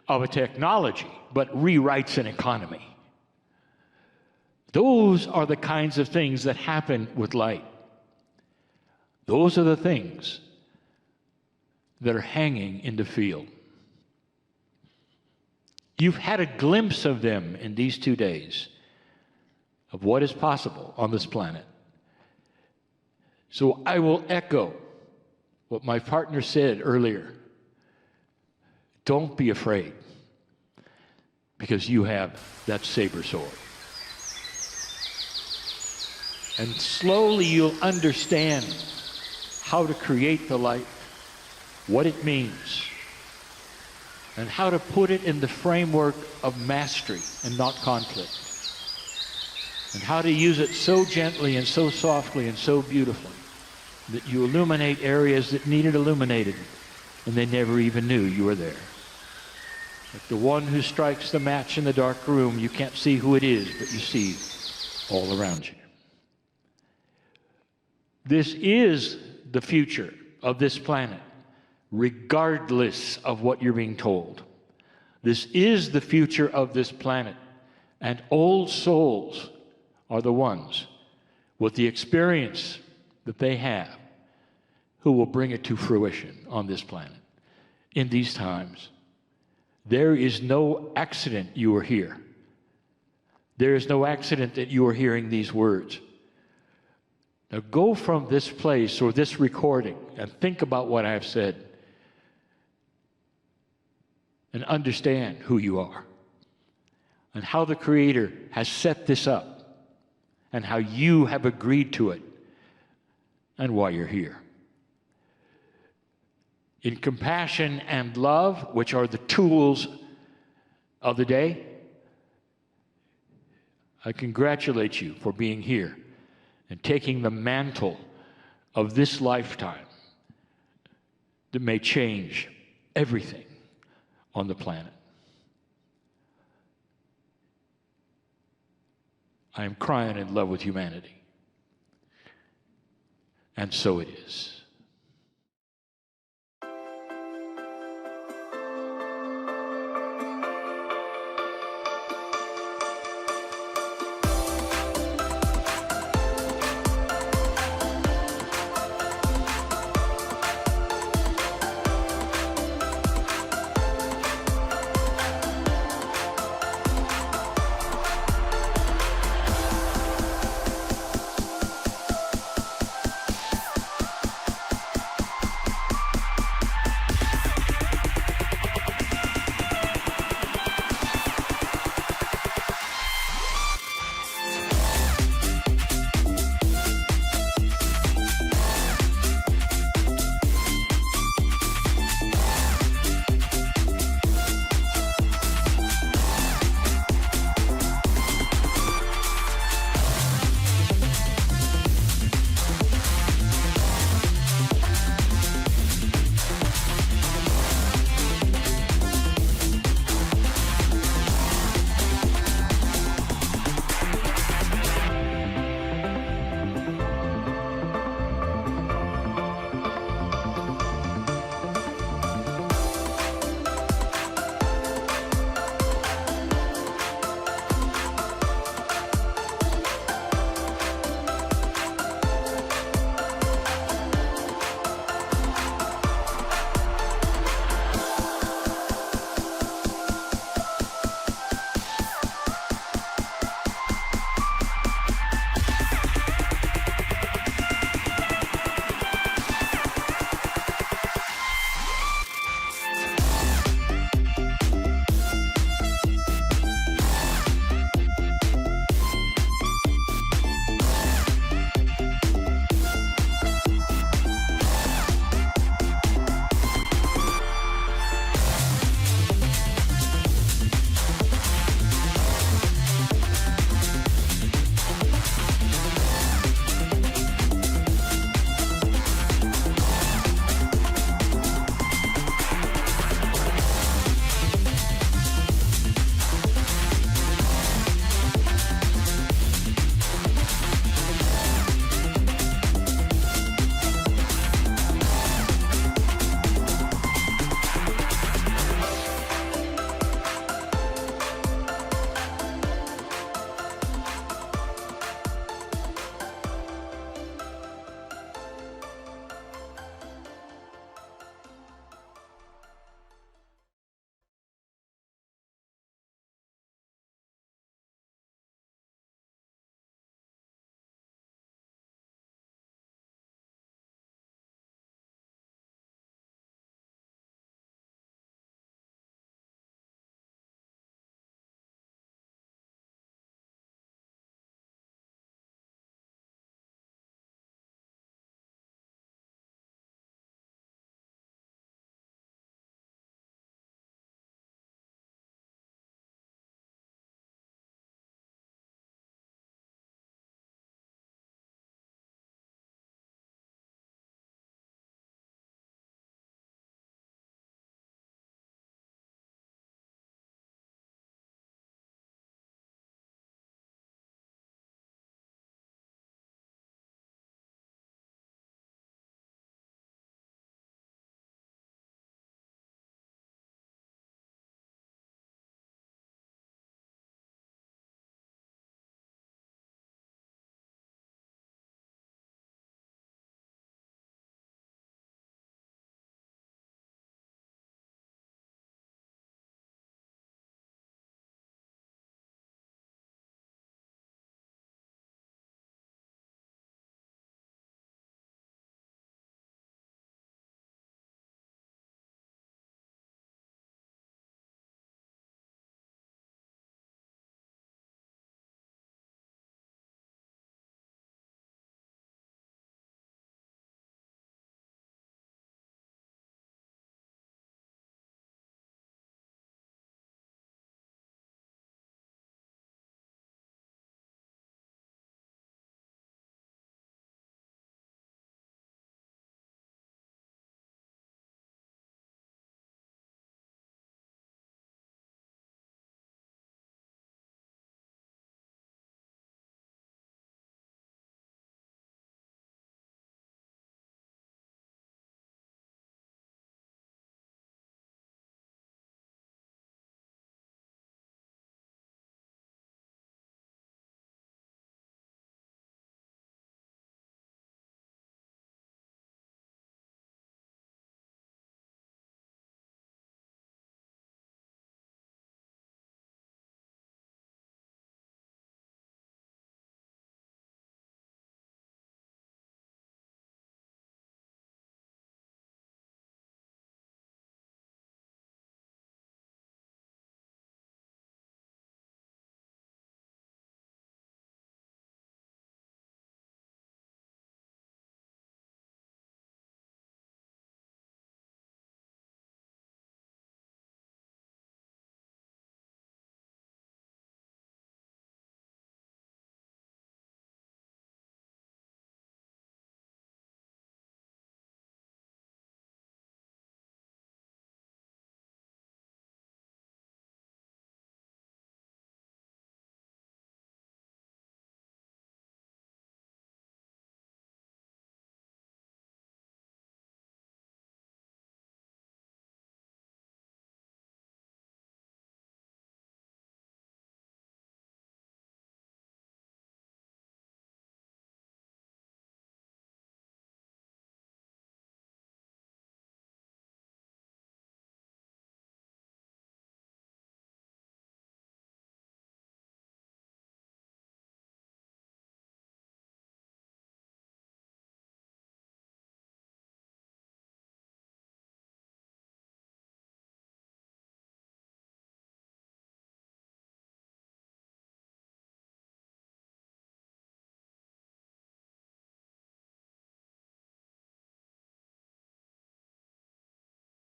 of a technology, but rewrites an economy. Those are the kinds of things that happen with light. Those are the things that are hanging in the field. You've had a glimpse of them in these 2 days, of what is possible on this planet. So I will echo what my partner said earlier. Don't be afraid, because you have that saber sword. And slowly you'll understand how to create the light, what it means, and how to put it in the framework of mastery and not conflict, and how to use it so gently and so softly and so beautifully that you illuminate areas that needed illuminated and they never even knew you were there. Like the one who strikes the match in the dark room, you can't see who it is, but you see all around you. This is the future of this planet, regardless of what you're being told. This is the future of this planet, and old souls are the ones with the experience that they have who will bring it to fruition on this planet in these times. There is no accident you are here. There is no accident that you are hearing these words. Now go from this place or this recording and think about what I have said and understand who you are and how the Creator has set this up and how you have agreed to it and why you're here. In compassion and love, which are the tools of the day, I congratulate you for being here and taking the mantle of this lifetime that may change everything on the planet. I am Kryon in love with humanity. And so it is.